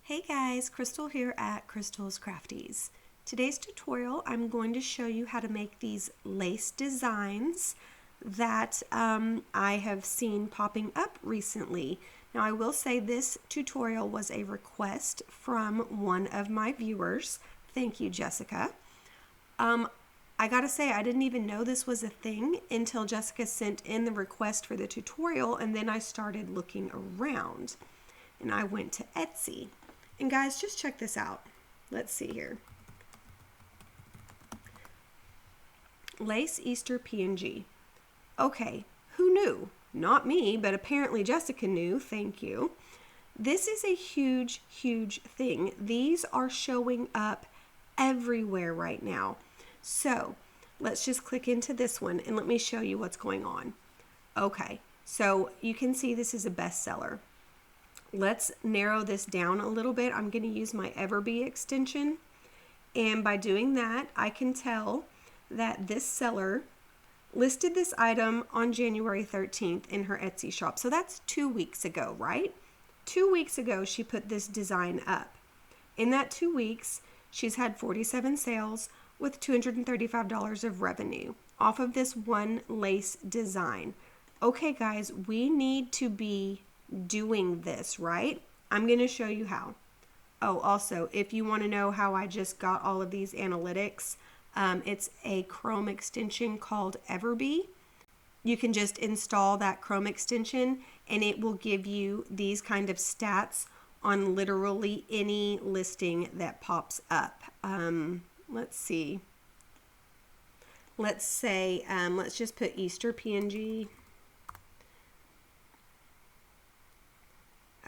Hey guys, Crystal here at Crystal's Crafties. Today's tutorial, I'm going to show you how to make these lace designs that I have seen popping up recently. Now I will say this tutorial was a request from one of my viewers. Thank you, Jessica. I gotta say, I didn't even know this was a thing until Jessica sent in the request for the tutorial, and then I started looking around and I went to Etsy. And guys, just check this out. Let's see here. Lace Easter PNG. Okay, who knew? Not me, but apparently Jessica knew. Thank you. This is a huge, huge thing. These are showing up everywhere right now. So let's just click into this one and let me show you what's going on. Okay, so you can see this is a bestseller. Let's narrow this down a little bit. I'm going to use my Everbee extension, and by doing that I can tell that this seller listed this item on January 13th in her Etsy shop. So that's 2 weeks ago, right? 2 weeks ago she put this design up. In that 2 weeks she's had 47 sales with $235 of revenue off of this one lace design. Okay guys, we need to be doing this, right? I'm going to show you how. Oh, also, if you want to know how I just got all of these analytics, it's a Chrome extension called Everbee. You can just install that Chrome extension and it will give you these kind of stats on literally any listing that pops up. Let's see. Let's say, let's just put Easter PNG.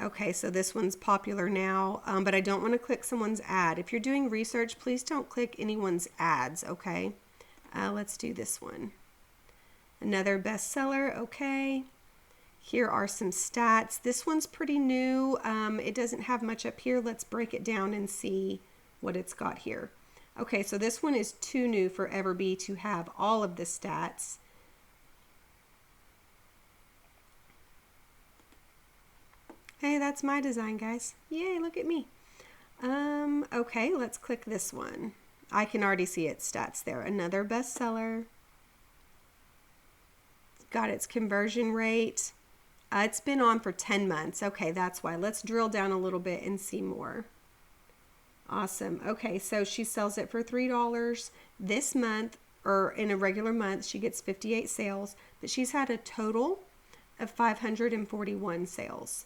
Okay, so this one's popular now, but I don't want to click someone's ad. If you're doing research, please don't click anyone's ads, okay? Let's do this one. Another bestseller, okay. Here are some stats. This one's pretty new. It doesn't have much up here. Let's break it down and see what it's got here. Okay, so this one is too new for Everbee to have all of the stats. Hey, that's my design, guys. Yay, look at me. Okay, let's click this one. I can already see its stats there. Another bestseller. Got its conversion rate. It's been on for 10 months. Okay, that's why. Let's drill down a little bit and see more. Awesome. Okay, so she sells it for $3 this month, or in a regular month, she gets 58 sales, but she's had a total of 541 sales.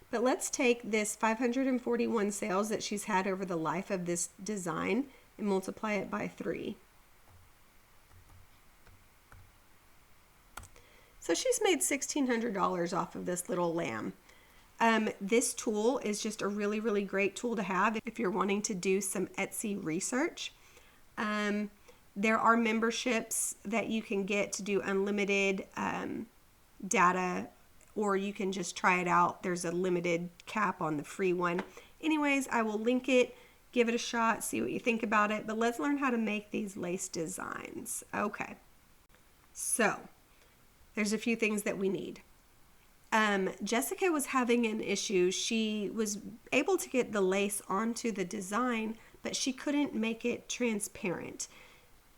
But let's take this 541 sales that she's had over the life of this design and multiply it by 3. So she's made $1,600 off of this little lamb. This tool is just a really, really great tool to have if you're wanting to do some Etsy research. There are memberships that you can get to do unlimited data, or you can just try it out. There's a limited cap on the free one. Anyways, I will link it, give it a shot, see what you think about it, but let's learn how to make these lace designs. Okay, so there's a few things that we need. Jessica was having an issue. She was able to get the lace onto the design, but she couldn't make it transparent.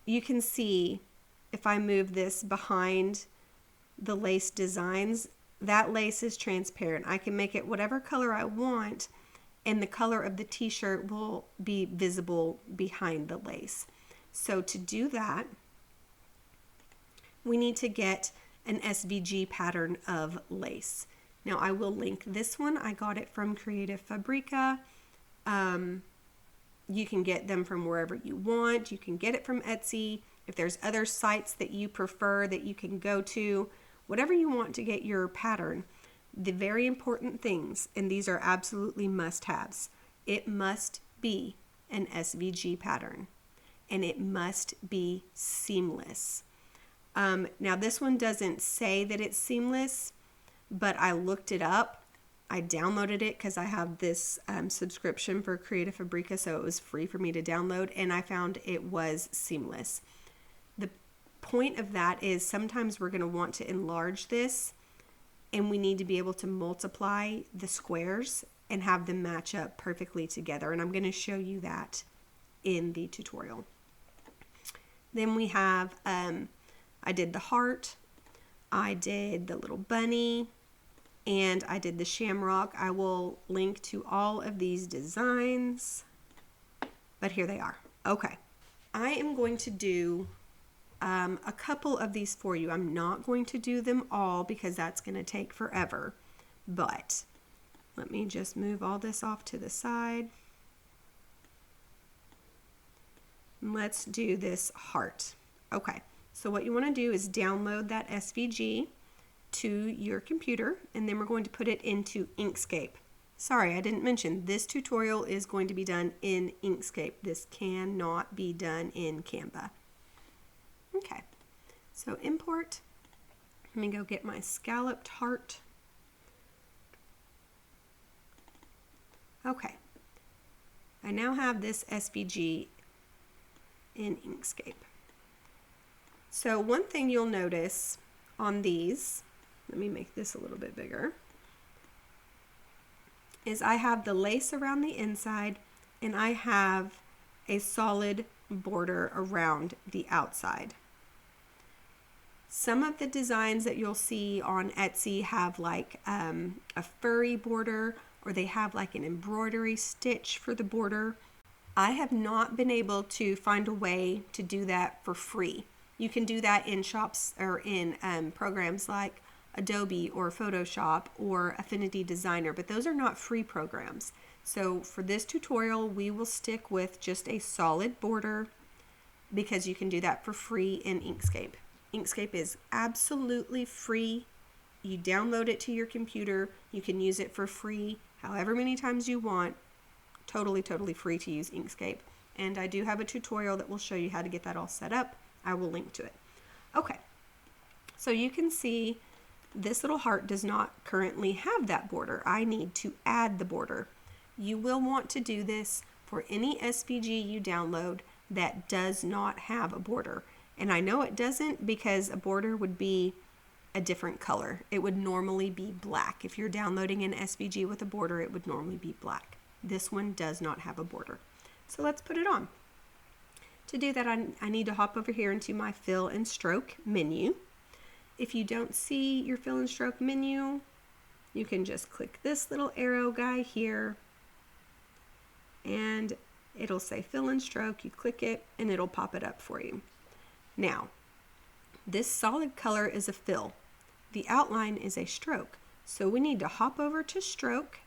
You can see if I move this behind the lace designs, that lace is transparent. I can make it whatever color I want, and the color of the t-shirt will be visible behind the lace. So to do that, we need to get an SVG pattern of lace. Now I will link this one. I got it from Creative Fabrica. You can get them from wherever you want. You can get it from Etsy. If there's other sites that you prefer that you can go to, whatever you want to get your pattern, the very important things, and these are absolutely must-haves, it must be an SVG pattern, and it must be seamless. Now this one doesn't say that it's seamless, but I looked it up. I downloaded it because I have this subscription for Creative Fabrica, so it was free for me to download, and I found it was seamless. The point of that is sometimes we're going to want to enlarge this, and we need to be able to multiply the squares and have them match up perfectly together. And I'm going to show you that in the tutorial. Then we have, I did the heart, I did the little bunny, and I did the shamrock. I will link to all of these designs, but here they are. Okay, I am going to do a couple of these for you. I'm not going to do them all because that's going to take forever, but let me just move all this off to the side. Let's do this heart. Okay, so what you want to do is download that SVG to your computer, and then we're going to put it into Inkscape. Sorry, I didn't mention this tutorial is going to be done in Inkscape. This cannot be done in Canva. Okay, so import. Let me go get my scalloped heart. Okay, I now have this SVG in Inkscape. So one thing you'll notice on these, let me make this a little bit bigger, is I have the lace around the inside and I have a solid border around the outside. Some of the designs that you'll see on Etsy have like a furry border, or they have like an embroidery stitch for the border. I have not been able to find a way to do that for free. You can do that in shops or in programs like Adobe or Photoshop or Affinity Designer, but those are not free programs. So for this tutorial, we will stick with just a solid border because you can do that for free in Inkscape. Inkscape is absolutely free. You download it to your computer. You can use it for free however many times you want. Totally free to use Inkscape. And I do have a tutorial that will show you how to get that all set up. I will link to it. Okay, so you can see this little heart does not currently have that border. I need to add the border. You will want to do this for any SVG you download that does not have a border. And I know it doesn't because a border would be a different color. It would normally be black. If you're downloading an SVG with a border, it would normally be black. This one does not have a border. So let's put it on. To do that, I need to hop over here into my fill and stroke menu. If you don't see your fill and stroke menu, you can just click this little arrow guy here and it'll say fill and stroke. You click it and it'll pop it up for you. Now, this solid color is a fill. The outline is a stroke. So we need to hop over to stroke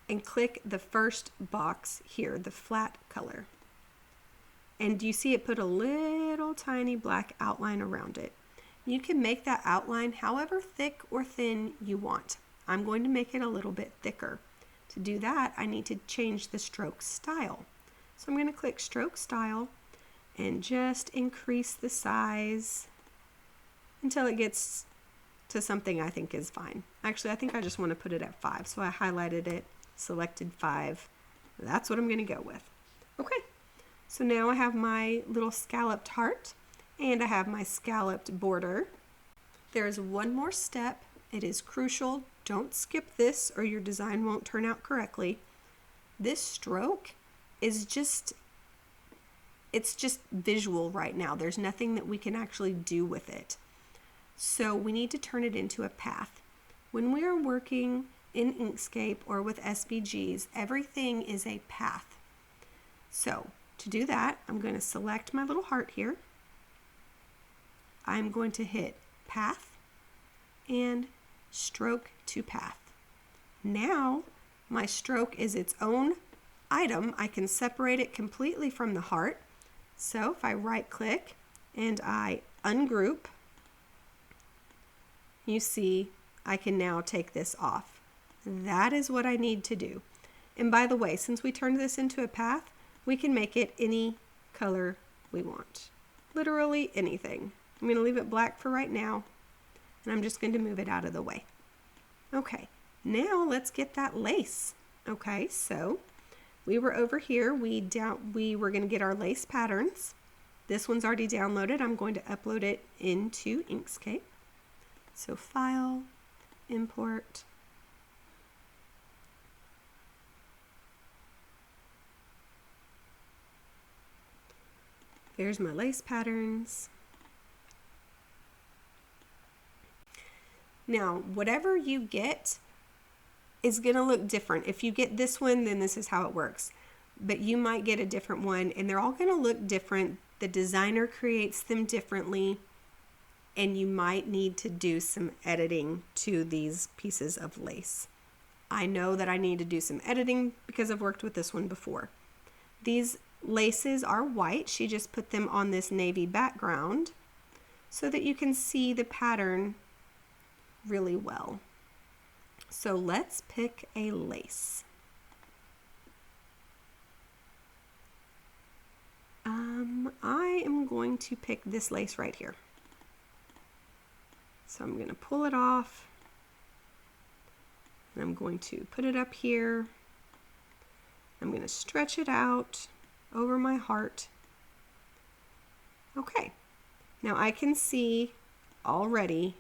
and click the first box here, the flat color. And you see it put a little tiny black outline around it. You can make that outline however thick or thin you want. I'm going to make it a little bit thicker. To do that, I need to change the stroke style. So I'm going to click stroke style and just increase the size until it gets to something I think is fine. Actually, I think I just want to put it at 5. So I highlighted it, selected 5. That's what I'm going to go with. Okay, so now I have my little scalloped heart and I have my scalloped border. There is one more step. It is crucial. Don't skip this or your design won't turn out correctly. This stroke is just visual right now. There's nothing that we can actually do with it. So we need to turn it into a path. When we are working in Inkscape or with SVGs, everything is a path. So to do that, I'm going to select my little heart here. I'm going to hit path and stroke to path. Now my stroke is its own item. I can separate it completely from the heart. So if I right click and I ungroup, you see I can now take this off. That is what I need to do. And by the way, since we turned this into a path, we can make it any color we want. Literally anything. I'm going to leave it black for right now, and I'm just going to move it out of the way. Okay, now let's get that lace. Okay, so we were over here. We were going to get our lace patterns. This one's already downloaded. I'm going to upload it into Inkscape. So File, Import. There's my lace patterns. Now, whatever you get is going to look different. If you get this one, then this is how it works. But you might get a different one, and they're all going to look different. The designer creates them differently, and you might need to do some editing to these pieces of lace. I know that I need to do some editing because I've worked with this one before. These laces are white. She just put them on this navy background so that you can see the pattern really well. So let's pick a lace. I am going to pick this lace right here. So I'm going to pull it off. And I'm going to put it up here. I'm going to stretch it out over my heart. Okay. Now I can see already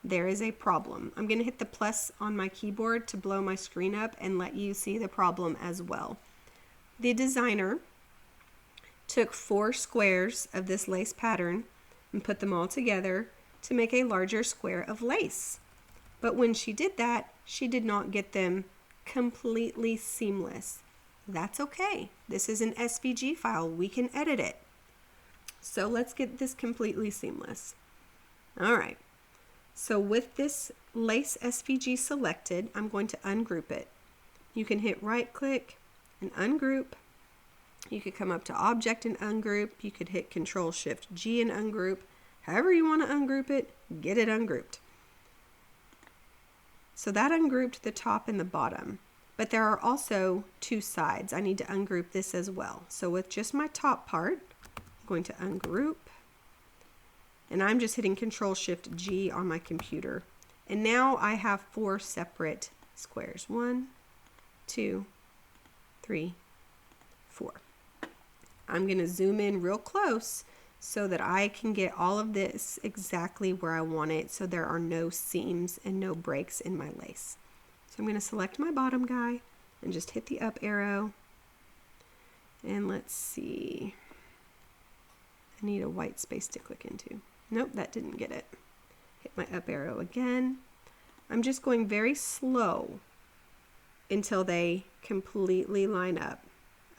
there is a problem. I'm going to hit the plus on my keyboard to blow my screen up and let you see the problem as well. The designer took 4 squares of this lace pattern and put them all together to make a larger square of lace. But when she did that, she did not get them completely seamless. That's okay. This is an SVG file. We can edit it. So let's get this completely seamless. All right. So with this lace SVG selected, I'm going to ungroup it. You can hit right click and ungroup. You could come up to object and ungroup. You could hit Control Shift G and ungroup. However you want to ungroup it, get it ungrouped. So that ungrouped the top and the bottom, but there are also 2 sides. I need to ungroup this as well. So with just my top part, I'm going to ungroup, and I'm just hitting Control Shift G on my computer. And now I have 4 separate squares. 1, 2, 3, 4. I'm going to zoom in real close so that I can get all of this exactly where I want it, so there are no seams and no breaks in my lace. So I'm going to select my bottom guy and just hit the up arrow. And let's see. I need a white space to click into. Nope, that didn't get it. Hit my up arrow again. I'm just going very slow until they completely line up.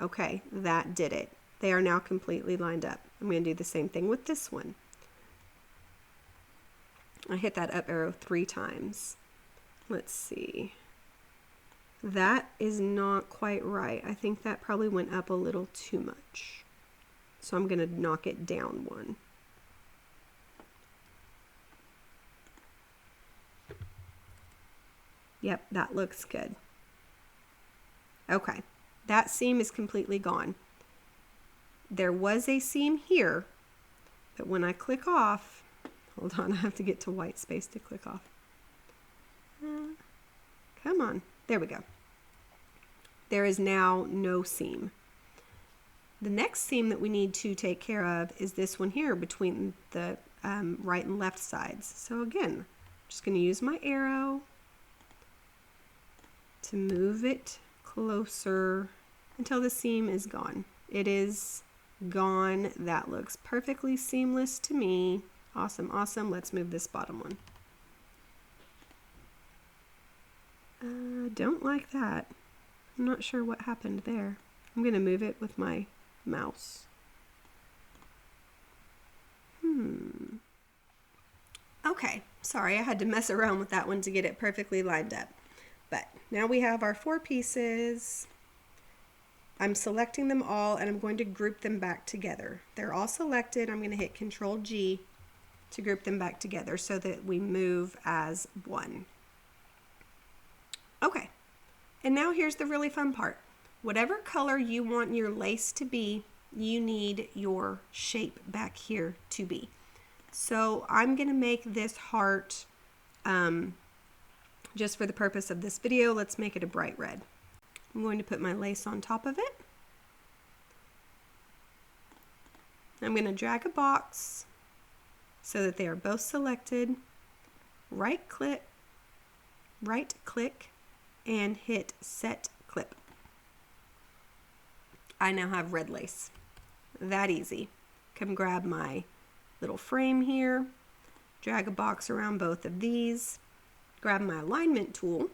Okay, that did it. They are now completely lined up. I'm going to do the same thing with this one. I hit that up arrow 3 times. Let's see. That is not quite right. I think that probably went up a little too much. So I'm going to knock it down 1. Yep, that looks good. Okay, that seam is completely gone. There was a seam here, but when I click off, hold on, I have to get to white space to click off. Come on, there we go. There is now no seam. The next seam that we need to take care of is this one here between the right and left sides. So again, I'm just going to use my arrow to move it closer until the seam is gone. It is gone. That looks perfectly seamless to me. Awesome, awesome. Let's move this bottom one. Don't like that. I'm not sure what happened there. I'm going to move it with my mouse. Okay, sorry, I had to mess around with that one to get it perfectly lined up. But now we have our 4 pieces. I'm selecting them all and I'm going to group them back together. They're all selected. I'm going to hit Control G to group them back together so that we move as one. Okay, and now here's the really fun part. Whatever color you want your lace to be, you need your shape back here to be. So I'm going to make this heart, just for the purpose of this video, let's make it a bright red. I'm going to put my lace on top of it. I'm going to drag a box so that they are both selected. Right click, and hit Set Clip. I now have red lace. That easy. come grab my little frame here, drag a box around both of these, grab my alignment tool.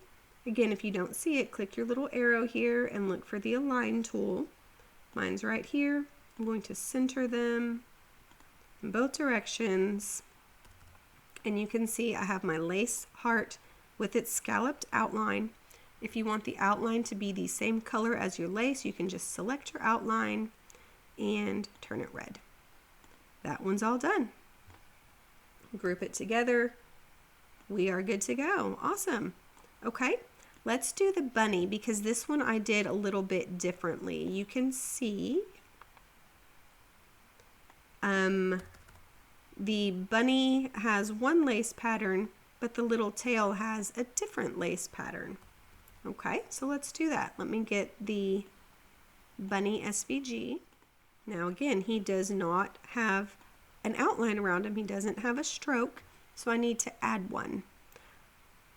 Again, if you don't see it, click your little arrow here and look for the align tool. Mine's right here. I'm going to center them in both directions. And you can see I have my lace heart with its scalloped outline. If you want the outline to be the same color as your lace, you can just select your outline and turn it red. That one's all done. Group it together. We are good to go. Awesome. Okay, let's do the bunny because this one I did a little bit differently. You can see the bunny has one lace pattern, but the little tail has a different lace pattern. Okay, so let's do that. Let me get the bunny SVG. Now again, he does not have an outline around him. He doesn't have a stroke, so I need to add one.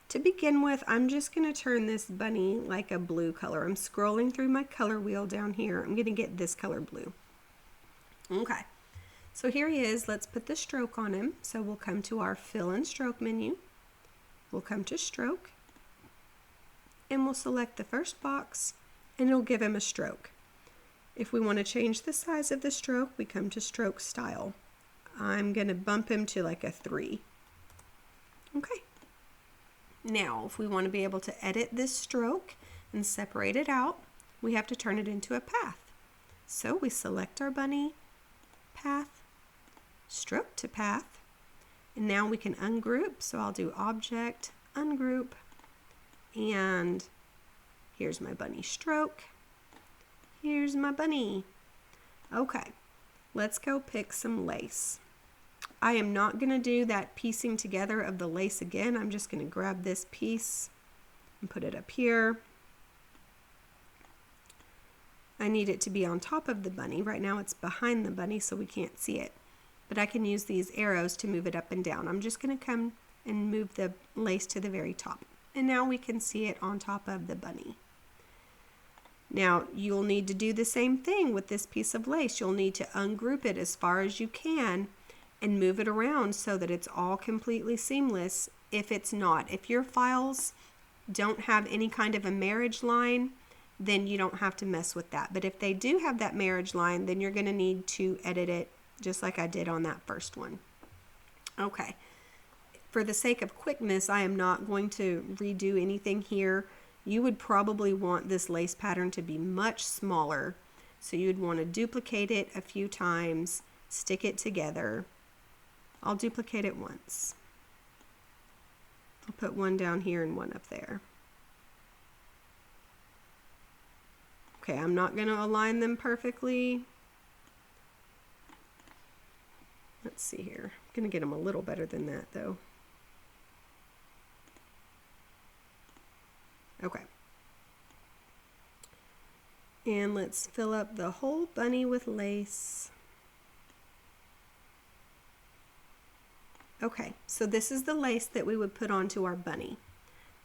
To begin with, I'm just going to turn this bunny like a blue color. I'm scrolling through my color wheel down here. I'm going to get this color blue. Okay, so here he is. Let's put the stroke on him. So we'll come to our fill and stroke menu. We'll come to stroke, and we'll select the first box, and it'll give him a stroke. If we want to change the size of the stroke, we come to stroke style. I'm going to bump him to like a 3. Okay. Now, if we want to be able to edit this stroke and separate it out, we have to turn it into a path. So we select our bunny, path, stroke to path, and now we can ungroup. So I'll do object, ungroup, and here's my bunny stroke. Here's my bunny. Okay, let's go pick some lace. I am not going to do that piecing together of the lace again. I'm just going to grab this piece and put it up here. I need it to be on top of the bunny. Right now it's behind the bunny, so we can't see it. But I can use these arrows to move it up and down. I'm just going to come and move the lace to the very top. And now we can see it on top of the bunny. Now you'll need to do the same thing with this piece of lace. You'll need to ungroup it as far as you can and move it around so that it's all completely seamless. If it's not, if your files don't have any kind of a marriage line, then you don't have to mess with that. But if they do have that marriage line, then you're going to need to edit it just like I did on that first one. Okay, for the sake of quickness, I am not going to redo anything here. You would probably want this lace pattern to be much smaller, so you'd want to duplicate it a few times, stick it together. I'll duplicate it once. I'll put one down here and one up there. Okay, I'm not going to align them perfectly. Let's see here. I'm going to get them a little better than that though. Okay. And let's fill up the whole bunny with lace. Okay, so this is the lace that we would put onto our bunny.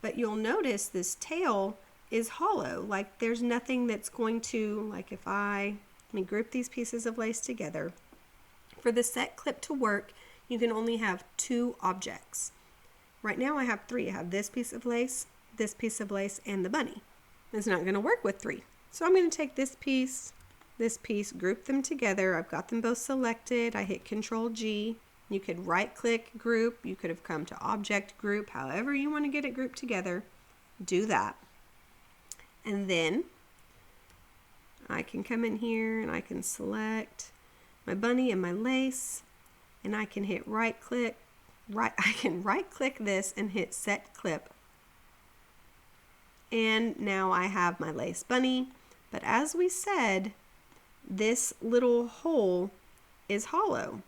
But you'll notice this tail is hollow, like there's nothing that's going to, like if let me group these pieces of lace together. For the set clip to work, you can only have 2 objects. Right now I have 3. I have this piece of lace, and the bunny. It's not going to work with 3. So I'm going to take this piece, group them together. I've got them both selected. I hit Control G. You could right click group. You could have come to object group. However you want to get it grouped together, do that. And then I can come in here and I can select my bunny and my lace, and I can hit right click. I can right click this and hit set clip. And now I have my lace bunny. But as we said, this little hole is hollow.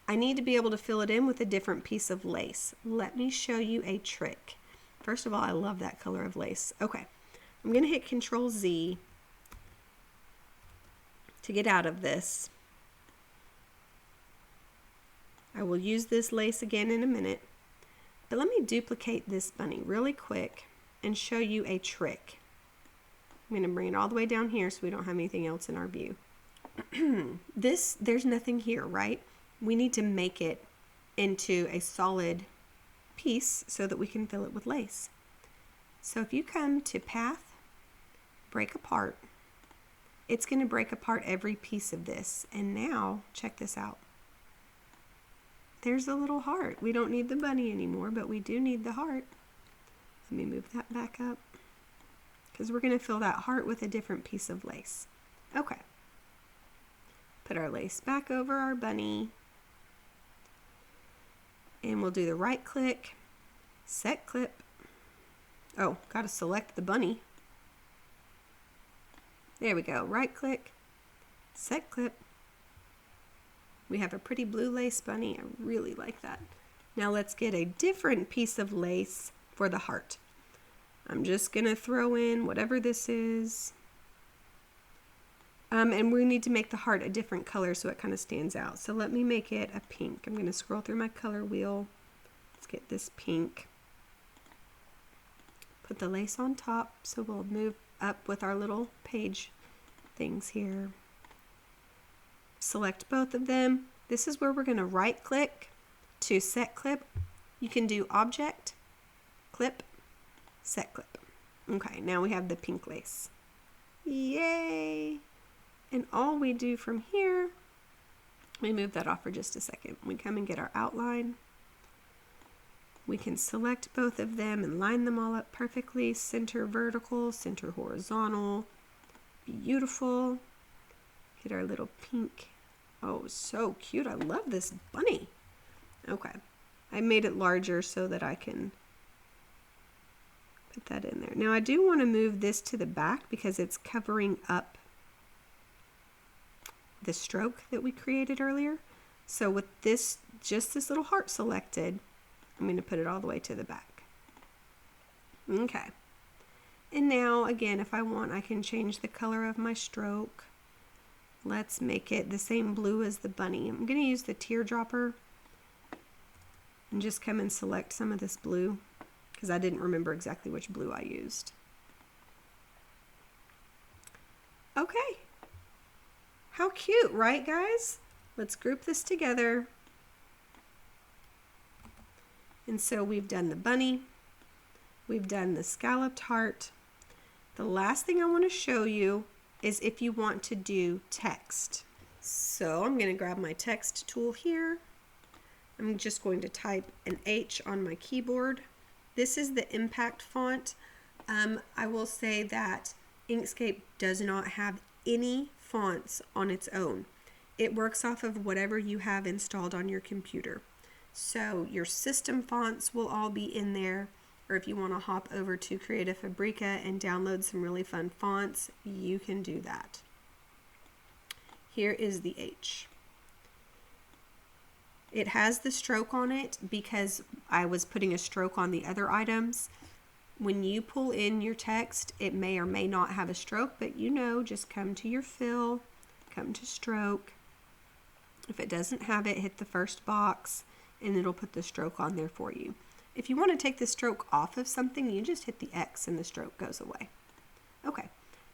I need to be able to fill it in with a different piece of lace. Let me show you a trick. First of all, I love that color of lace. Okay, I'm going to hit Control Z to get out of this. I will use this lace again in a minute. But let me duplicate this bunny really quick and show you a trick. I'm going to bring it all the way down here so we don't have anything else in our view. there's nothing here, right? We need to make it into a solid piece so that we can fill it with lace. So if you come to path, break apart, it's going to break apart every piece of this. And now, check this out. There's a little heart. We don't need the bunny anymore, but we do need the heart. Let me move that back up, because we're going to fill that heart with a different piece of lace. Okay. Put our lace back over our bunny. And we'll do the right click, set clip. Oh, got to select the bunny. There we go. Right click, set clip. We have a pretty blue lace bunny. I really like that. Now let's get a different piece of lace for the heart. I'm just going to throw in whatever this is. And we need to make the heart a different color so it kind of stands out. So let me make it a pink. I'm going to scroll through my color wheel. Let's get this pink. Put the lace on top, so we'll move up with our little page things here. Select both of them. This is where we're going to right click to set clip. You can do object, clip, set clip. Okay, now we have the pink lace. Yay! And all we do from here, let me move that off for just a second. We come and get our outline. We can select both of them and line them all up perfectly. Center vertical, center horizontal. Beautiful. Get our little pink. Oh, so cute. I love this bunny. Okay. I made it larger so that I can put that in there. Now I do want to move this to the back because it's covering up the stroke that we created earlier. So with this, just this little heart selected, I'm going to put it all the way to the back. Okay. And now, again, if I want, I can change the color of my stroke. Let's make it the same blue as the bunny. I'm going to use the teardropper and just come and select some of this blue because I didn't remember exactly which blue I used. Okay. How cute, right, guys? Let's group this together. And so we've done the bunny, we've done the scalloped heart. The last thing I want to show you is if you want to do text. So I'm going to grab my text tool here. I'm just going to type an H on my keyboard. This is the impact font. I will say that Inkscape does not have any fonts on its own. It works off of whatever you have installed on your computer. So your system fonts will all be in there, or if you want to hop over to Creative Fabrica and download some really fun fonts, you can do that. Here is the H. It has the stroke on it because I was putting a stroke on the other items. When you pull in your text, it may or may not have a stroke, but you know, just come to your fill, come to stroke. If it doesn't have it, hit the first box and it'll put the stroke on there for you. If you want to take the stroke off of something, you just hit the X and the stroke goes away. Okay,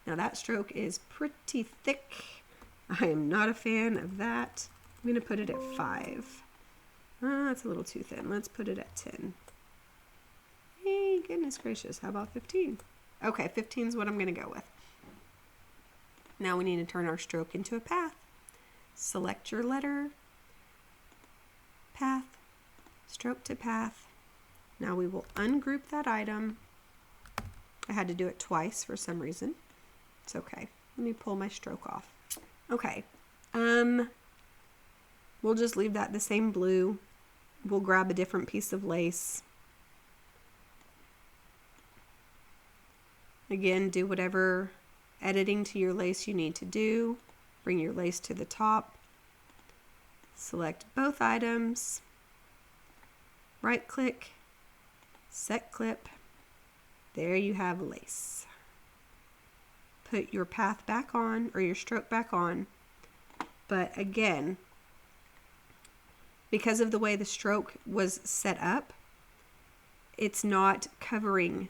now that stroke is pretty thick. I am not a fan of that. I'm going to put it at 5. That's a little too thin. Let's put it at 10. Hey, goodness gracious, how about 15? Okay, 15 is what I'm going to go with. Now we need to turn our stroke into a path. Select your letter, path, stroke to path. Now we will ungroup that item. I had to do it twice for some reason. It's okay. Let me pull my stroke off. Okay. We'll just leave that the same blue. We'll grab a different piece of lace. Again, do whatever editing to your lace you need to do. Bring your lace to the top. Select both items. Right click. Set clip. There you have lace. Put your path back on, or your stroke back on. But again, because of the way the stroke was set up, it's not covering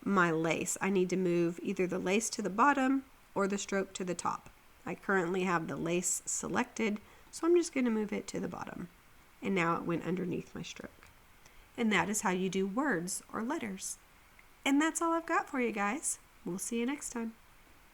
my lace. I need to move either the lace to the bottom or the stroke to the top. I currently have the lace selected, so I'm just going to move it to the bottom. And now it went underneath my stroke. And that is how you do words or letters. And that's all I've got for you guys. We'll see you next time.